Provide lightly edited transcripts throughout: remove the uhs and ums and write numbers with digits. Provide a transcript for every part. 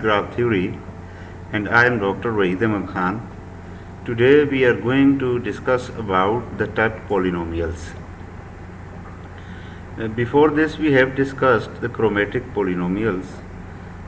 graph theory, and I am Dr. Wahid Ahmed Khan. Today we are going to discuss about the Tutt polynomials. Before this we have discussed the chromatic polynomials,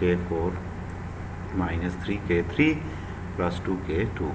K4 - 3K3 + 2K2।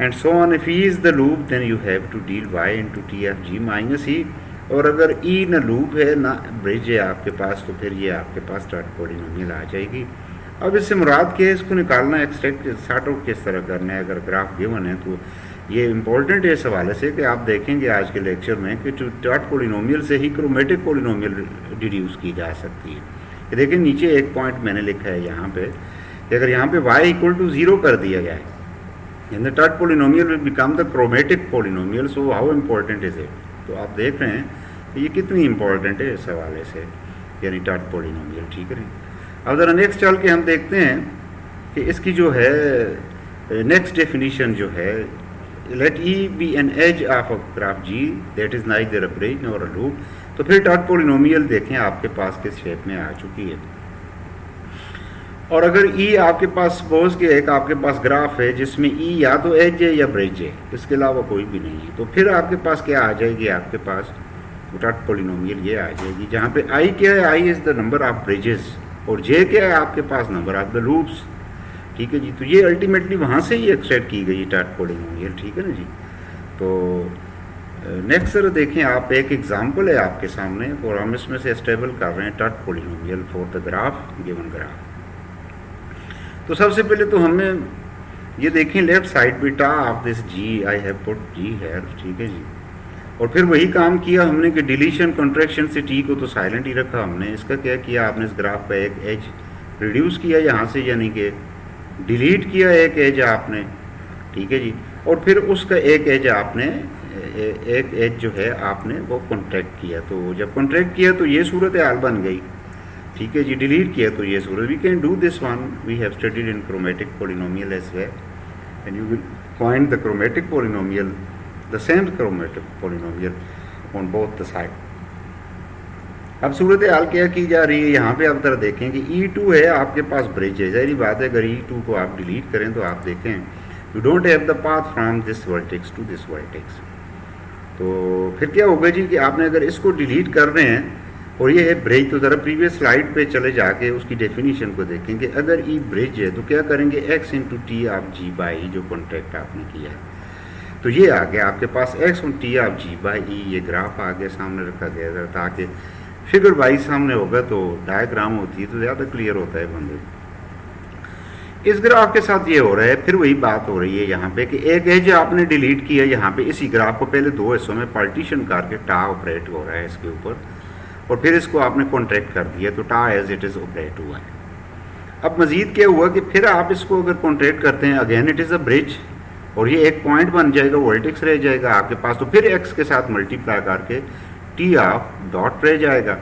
And so on. If e is the loop then you have to deal y into t f g minus e. اور اگر ای نہ loop ہے نہ برج ہے آپ کے پاس تو پھر یہ آپ کے پاس ڈاٹ پولینومیل آ جائے گی. اب اس سے مراد کیا ہے، اس کو نکالنا ایکسٹریکٹ سارٹ آؤٹ کس طرح کرنا ہے. اگر گراف گیون ہے تو یہ امپورٹنٹ ہے اس حوالے سے کہ آپ دیکھیں گے آج کے لیکچر میں کہ ڈاٹ پولینومیل سے ہی کرومیٹک پولینومیل ڈیڈیوس کی جا سکتی ہے. یہ دیکھیں نیچے ایک پوائنٹ میں نے لکھا ہے یہاں پہ کہ اگر یہاں پہ وائی اکول ٹو 0 کر دیا جائے and the third polynomial will become the chromatic polynomial. So how important is it؟ تو آپ دیکھ رہے ہیں کہ یہ کتنی امپورٹنٹ ہے اس حوالے سے، یعنی third polynomial. ٹھیک ہے. اب ذرا نیکسٹ چل کے ہم دیکھتے ہیں کہ اس کی جو ہے نیکسٹ ڈیفینیشن جو ہے let E be an edge of a graph G that is neither a bridge nor a loop. تو پھر third polynomial دیکھیں آپ کے پاس کس شیپ میں آ چکی ہے. اور اگر ای آپ کے پاس سپوز کہ ایک آپ کے پاس گراف ہے جس میں ای یا تو ایج ہے یا برج ہے، اس کے علاوہ کوئی بھی نہیں ہے، تو پھر آپ کے پاس کیا آ جائے گی، آپ کے پاس ڈاٹ پولینومیل یہ آ جائے گی جہاں پہ آئی کیا ہے، آئی از دا نمبر آف بریجز، اور جے کیا ہے آپ کے پاس نمبر آف دا لوپس. ٹھیک ہے جی. تو یہ الٹیمیٹلی وہاں سے ہی ایکسٹریکٹ کی گئی ڈاٹ پولینومیل. ٹھیک ہے نا جی. تو نیکسٹ سر دیکھیں آپ ایک ایگزامپل ہے آپ کے سامنے اور ہم اس میں سے اسٹیبل کر رہے ہیں dot polynomial for the graph given graph. تو سب سے پہلے تو ہمیں یہ دیکھیں لیفٹ سائڈ پہ t of this g I have put g here. ٹھیک ہے جی. اور پھر وہی کام کیا ہم نے کہ ڈیلیشن کنٹریکشن سے ٹی کو تو سائلنٹ ہی رکھا ہم نے. اس کا کیا کیا آپ نے اس گراف کا ایک ایج ریڈیوس کیا یہاں سے، یعنی کہ ڈیلیٹ کیا ایک ایج آپ نے. ٹھیک ہے جی. اور پھر اس کا ایک ایج آپ نے ایک ایج جو ہے آپ نے وہ کنٹریکٹ کیا. تو جب کنٹریکٹ کیا تو یہ صورت حال بن گئی. ٹھیک ہے جی. ڈیلیٹ کیا تو یہ صورت. We can do this one. We have studied in chromatic polynomial as well and you will find the chromatic polynomial the same chromatic polynomial on both the side. اب صورت حال کیا کی جا رہی ہے یہاں پہ آپ ذرا دیکھیں کہ E2 ہے آپ کے پاس برج ہے. ظاہری بات ہے اگر E2 کو آپ ڈیلیٹ کریں تو آپ دیکھیں you don't have the path from this vertex to this vertex. تو پھر کیا ہوگا جی کہ آپ نے اگر اس کو ڈیلیٹ کر رہے ہیں اور یہ ہے برج، تو ذرا پریویس سلائڈ پہ چلے جا کے اس کی ڈیفینیشن کو دیکھیں کہ اگر ای برج ہے تو کیا کریں گے x into t of g by e جو کانٹریکٹ آپ نے کیا ہے. تو یہ آ گیا آپ کے پاس x into t of g by e. یہ گراف آ گیا سامنے رکھا گیا ذرا تاکہ فگر وائز سامنے ہوگا تو ڈائیگرام ہوتی ہے تو زیادہ کلیئر ہوتا ہے بندے. اس گراف کے ساتھ یہ ہو رہا ہے، پھر وہی بات ہو رہی ہے یہاں پہ کہ ایک ایج آپ نے ڈیلیٹ کیا یہاں پہ اسی گراف کو پہلے دو حصوں میں پارٹیشن کر کے ٹا آپریٹ ہو رہا ہے اس کے اوپر، اور پھر اس کو آپ نے کانٹریکٹ کر دیا تو ٹا ایز اٹ از آپریٹ ہوا ہے. اب مزید کیا ہوا کہ پھر آپ اس کو اگر کانٹریکٹ کرتے ہیں اگین اٹ از اے برج، اور یہ ایک پوائنٹ بن جائے گا، ورٹیکس رہ جائے گا آپ کے پاس، تو پھر ایکس کے ساتھ ملٹیپلائی کر کے ٹی آف ڈاٹ رہ جائے گا،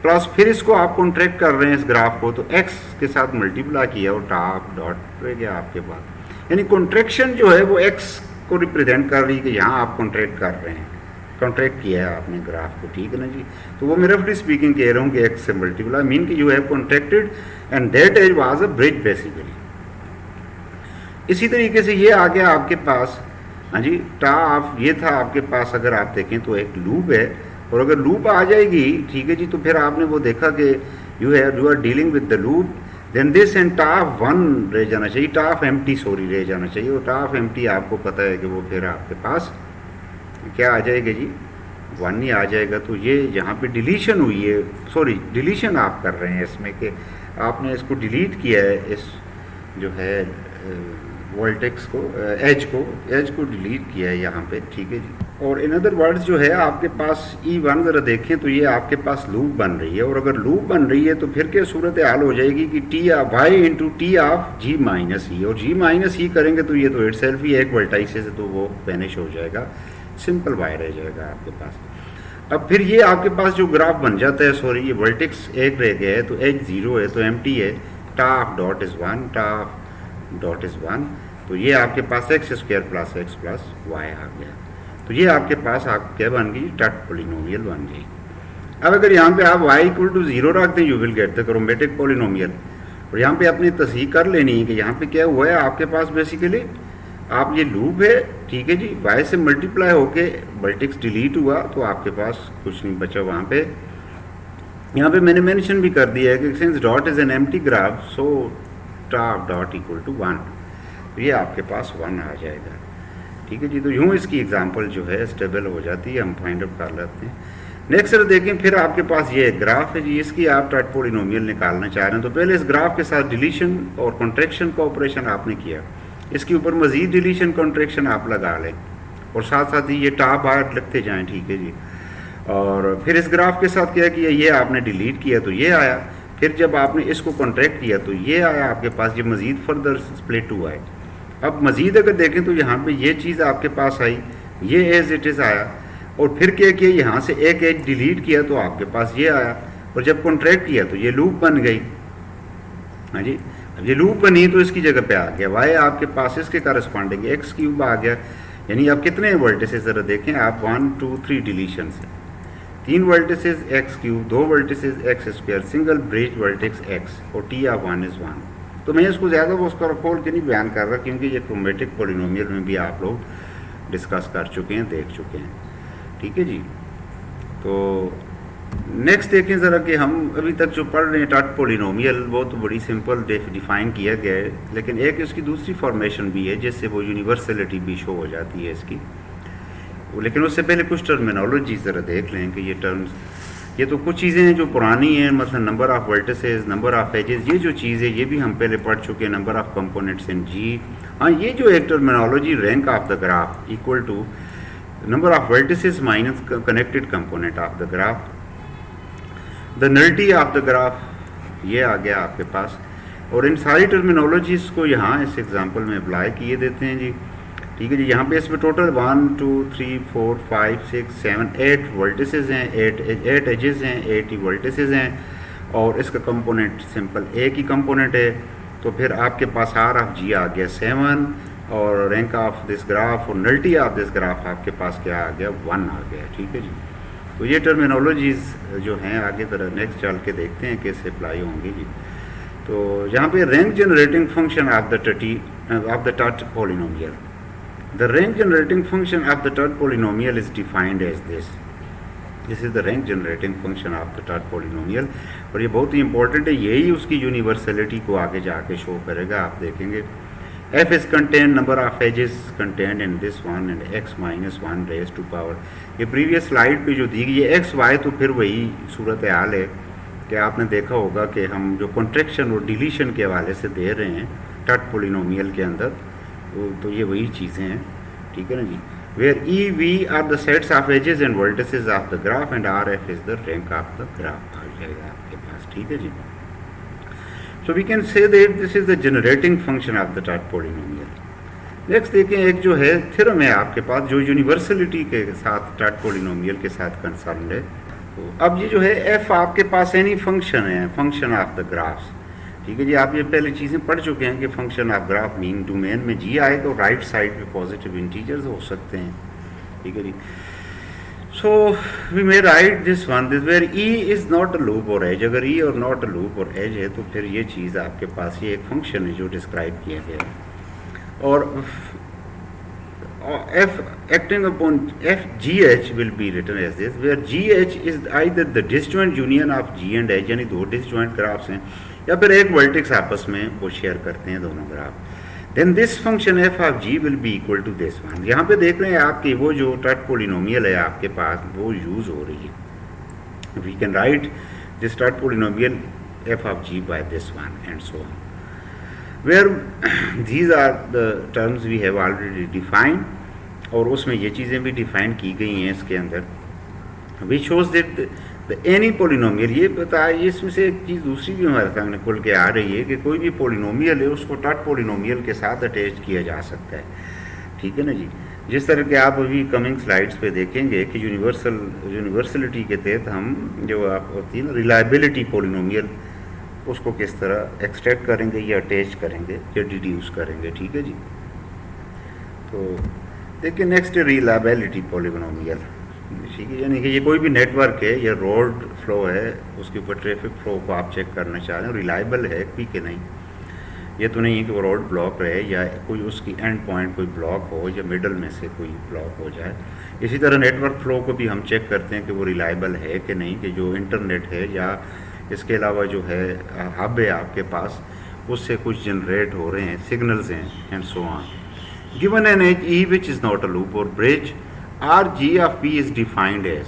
پلس پھر اس کو آپ کانٹریکٹ کر رہے ہیں اس گراف کو تو ایکس کے ساتھ ملٹیپلائی کیا اور ٹا آف ڈاٹ رہ گیا آپ کے پاس. یعنی کانٹریکشن جو ہے وہ ایکس کو ریپرزینٹ کر رہی ہے کہ یہاں آپ کانٹریکٹ کر رہے ہیں، کانٹریکٹ کیا ہے آپ نے گراف کو. ٹھیک ہے نا جی. تو وہ میں رفلی اسپیکنگ کہہ رہا ہوں کہ ایکس سے ملٹیپلائی مین کہ you have contracted and that edge was a bridge basically. اسی طریقے سے یہ آ گیا آپ کے پاس، ہاں جی ٹا آف یہ تھا آپ کے پاس، اگر آپ دیکھیں تو ایک لوپ ہے، اور اگر لوپ آ جائے گی ٹھیک ہے جی تو پھر آپ نے وہ دیکھا کہ you are dealing with the loop then this and tau of one رہ جانا چاہیے، tau of empty sorry رہ جانا چاہیے، اور ٹا آف ایم ٹی آپ کو پتہ ہے کہ وہ پھر آپ کے پاس کیا آ جائے گا جی 1 ہی آ جائے گا. تو یہ یہاں پہ ڈیلیشن ہوئی ہے، سوری ڈیلیشن آپ کر رہے ہیں اس میں کہ آپ نے اس کو ڈیلیٹ کیا ہے، اس جو ہے ورٹیکس کو ایج کو ڈیلیٹ کیا ہے یہاں پہ. ٹھیک ہے جی. اور ان ادر ورڈز جو ہے آپ کے پاس E1 ذرا دیکھیں تو یہ آپ کے پاس لوپ بن رہی ہے، اور اگر لوپ بن رہی ہے تو پھر کیا صورت حال ہو جائے گی کہ t of y into t of g minus e, اور جی مائنس ای کریں گے تو یہ تو اٹ سیلف ہی ایک ورٹیکس سے تو وہ وینش ہو جائے گا، سمپل وائی رہ جائے گا آپ کے پاس. اب پھر یہ آپ کے پاس جو گراف بن جاتا ہے، سوری یہ ورٹیکس ایک رہ گیا ہے تو ایج 0 ہے تو ایم ٹی ہے، t of dot is 1، t of dot is 1، تو یہ آپ کے پاس x square plus x plus y آ گیا. تو یہ آپ کے پاس آپ کیا بن گئی، ڈاٹ پولینومیل بن گئی. اب اگر یہاں پہ آپ وائی اکول ٹو 0 رکھ دیں you will get the chromatic polynomial. اور یہاں پہ اپنی تصحیح کر لینی ہے کہ یہاں پہ کیا ہوا ہے آپ کے پاس بیسیکلی آپ یہ لوپ ہے ٹھیک ہے جی، وائی سے ملٹیپلائی ہو کے ورٹیکس ڈیلیٹ ہوا تو آپ کے پاس کچھ نہیں بچا وہاں پہ. یہاں پہ میں نے مینشن بھی کر دیا ہے کہ since dot is an empty graph so tau of dot equal to 1، تو یہ آپ کے پاس 1 آ جائے گا. ٹھیک ہے جی. تو یوں اس کی ایگزامپل جو ہے اسٹیبل ہو جاتی ہے, ہم فائنڈ آؤٹ کر لیتے ہیں. نیکسٹ سر دیکھیں, پھر آپ کے پاس یہ گراف ہے جی, اس کی آپ ٹاٹ پولینومیل نکالنا چاہ رہے ہیں. تو پہلے اس گراف کے ساتھ ڈیلیشن اور کنٹریکشن کا آپریشن آپ نے کیا, اس کے اوپر مزید ڈیلیشن کنٹریکشن آپ لگا لیں, اور ساتھ ساتھ ہی یہ ٹاپ بار لکھتے جائیں. ٹھیک ہے جی. اور پھر اس گراف کے ساتھ کیا کیا, یہ آپ نے ڈیلیٹ کیا تو یہ آیا. پھر جب آپ نے اس کو کنٹریکٹ کیا تو یہ آیا آپ کے پاس, یہ مزید فردر اسپلٹ ہوا ہے. اب مزید اگر دیکھیں تو یہاں پہ یہ چیز آپ کے پاس آئی, یہ ایز اٹ از آیا, اور پھر کیا کیا, یہاں سے ایک ایج ڈیلیٹ کیا تو آپ کے پاس یہ آیا, اور جب کنٹریکٹ کیا تو یہ لوپ بن گئی. ہاں جی. اب یہ لوپ بنی تو اس کی جگہ پہ آ گیا وائی آپ کے پاس, اس کے کارسپونڈنگ ایکس کیوب آ گیا. یعنی آپ کتنے ورٹیسز ذرا دیکھیں آپ, 1 2 3 ڈیلیشن سے 3 vertices x cube, 2 vertices x square, single bridge vertex x, اور ٹی آف 1 از 1. تو میں اس کو زیادہ اس کا کھول کے نہیں بیان کر رہا, کیونکہ یہ کرومیٹک پولینومیل میں بھی آپ لوگ ڈسکس کر چکے ہیں, دیکھ چکے ہیں. ٹھیک ہے جی. تو نیکسٹ دیکھیں ذرا کہ ہم ابھی تک جو پڑھ رہے ہیں ٹاٹ پولینومیل, وہ تو بڑی سمپل ڈیفائن کیا گیا ہے, لیکن ایک اس کی دوسری فارمیشن بھی ہے جس سے وہ یونیورسلٹی بھی شو ہو جاتی ہے اس کی. لیکن اس سے پہلے کچھ ٹرمینالوجی ذرا دیکھ لیں کہ یہ ٹرمز, یہ تو کچھ چیزیں ہیں جو پرانی ہیں, مثلا number of vertices, number of edges, یہ جو چیز ہے یہ بھی ہم پہلے پڑھ چکے ہیں, number of components in G. ہاں, یہ جو ایک terminology rank of the graph equal to number of vertices minus connected component of the graph, the nullity of the graph, یہ آ گیا آپ کے پاس. اور ان ساری ٹرمینالوجیز کو یہاں اس ایگزامپل میں اپلائی کیے دیتے ہیں جی. ٹھیک ہے جی. یہاں پہ اس میں ٹوٹل 1 2 3 4 5 6 7 8 ورٹیسز ہیں, 8 ایجز ہیں, 8 ہی ورٹیسز ہیں, اور اس کا کمپوننٹ سمپل ایک ہی کمپوننٹ ہے. تو پھر آپ کے پاس آر آف جی آ گیا 7, اور رینک آف دس گراف اور نلٹی آف دس گراف آپ کے پاس کیا آ گیا, 1 آ گیا. ٹھیک ہے جی. تو یہ ٹرمینالوجیز جو ہیں آگے ذرا نیکسٹ چل کے دیکھتے ہیں کیسے اپلائی ہوں گی جی. تو یہاں پہ rank generating function of the Tutte polynomial. The rank generating function of the Todd polynomial is defined as this. This is the rank generating function of the Todd polynomial. اور یہ بہت ہی امپورٹنٹ ہے, یہی اس کی یونیورسلٹی کو آگے جا کے شو کرے گا. آپ دیکھیں گے f is contained number of edges contained in this one and x minus 1 raised to power. یہ پریویس سلائیڈ پہ جو دی گئی ہے ایکس وائی, تو پھر وہی صورت حال ہے کہ آپ نے دیکھا ہوگا کہ ہم جو کنٹریکشن اور ڈیلیشن کے حوالے سے دے رہے ہیں ٹاٹ پولینومیل کے اندر, تو یہ وہی چیزیں ہیں. ٹھیک ہے نا جی. Where e v are the sets of edges and vertices of the graph and r f is the rank of the graph آ جائے گا آپ کے پاس. ٹھیک ہے جی. So we can say that this is the generating function of the Tutte polynomial. Next دیکھیں, ایک جو ہے تھیورم ہے آپ کے پاس جو یونیورسلٹی کے ساتھ ٹاٹ پولینومیل کے ساتھ کنسرنڈ ہے. تو اب یہ جو ہے ایف آپ کے پاس اینی فنکشن ہے, فنکشن آف دا گرافس. ٹھیک ہے جی. آپ یہ پہلے چیزیں پڑھ چکے ہیں کہ فنکشن آف گراف مین ڈومین میں جی آئے تو رائٹ سائڈ پہ پازیٹیو انٹیجرز ہو سکتے ہیں. ٹھیک ہے جی. So we may write this one this where e is not a loop or edge. اگر e or not a loop or edge ہے تو پھر یہ چیز آپ کے پاس یہ ایک فنکشن ہے جو ڈسکرائب کیا گیا ہے. اور f acting upon f gh will be written as this, where gh is either the disjoint union of g and h, یعنی دو disjoint گرافس ہیں یا پھر ایک ورٹیکس آپس میں وہ شیئر کرتے ہیں دونوں graph. Then this function f of g will be equal to this one. یہاں پہ دیکھ رہے ہیں آپ کی وہ جو ٹاٹ پولینومیل ہے آپ کے پاس وہ یوز ہو رہی ہے. We can write this Tutte polynomial f of g by this one and so on, where these are the terms we have already defined. اور اس میں یہ چیزیں بھی ڈیفائن کی گئی ہیں اس کے اندر, which shows that any polynomial. یہ بتا, اس میں سے ایک چیز دوسری بھی ہمارے سامنے کھل کے آ رہی ہے کہ کوئی بھی پولینومیل ہے اس کو ٹاٹ پولینومیل کے ساتھ اٹیچ کیا جا سکتا ہے. ٹھیک ہے نا جی. جس طرح کہ آپ ابھی کمنگ سلائڈس پہ دیکھیں گے کہ یونیورسلٹی کے تحت ہم جو آپ ہوتی ہے نا ریلائبلٹی پولینومیل, اس کو کس طرح ایکسٹریکٹ کریں گے یا اٹیچ کریں گے یا ڈیڈیوس کریں گے. ٹھیک ہے جی. تو دیکھیں نیکسٹ ریلائبلٹی پولینومیل. ٹھیک ہے, یعنی کہ یہ کوئی بھی نیٹ ورک ہے یا روڈ فلو ہے, اس کے اوپر ٹریفک فلو کو آپ چیک کرنا چاہ رہے ہیں ریلائبل ہے بھی کہ نہیں. یہ تو نہیں ہے کہ وہ روڈ بلاک رہے یا کوئی اس کی اینڈ پوائنٹ کوئی بلاک ہو یا مڈل میں سے کوئی بلاک ہو جائے. اسی طرح نیٹ ورک فلو کو بھی ہم چیک کرتے ہیں کہ وہ ریلائبل ہے کہ نہیں, کہ جو انٹرنیٹ ہے یا اس کے علاوہ جو ہے ہب ہے آپ کے پاس, اس سے کچھ جنریٹ ہو رہے ہیں سگنلز ہیں and so on. given an edge E which is not a loop or bridge, R G of P is defined as,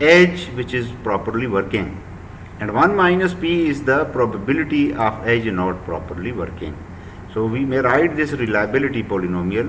edge which is properly working, and 1 minus P is the probability of edge not properly working. So we may write this reliability polynomial,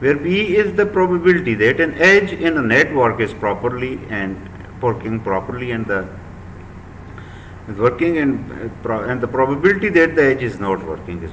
where P is the probability that an edge in a network is properly and working properly, and the working and the probability that the edge is not working is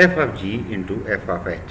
f of g into f of h.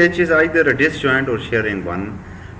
h is either a disjoint or sharing one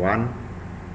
1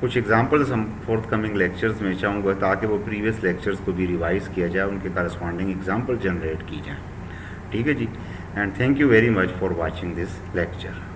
کچھ examples ہم fourth coming lectures میں چاہوں گا تاکہ وہ previous lectures کو بھی revise کیا جائے, ان کے کارسپونڈنگ ایگزامپل جنریٹ کی جائیں. ٹھیک ہے جی, and thank you very much for watching this lecture.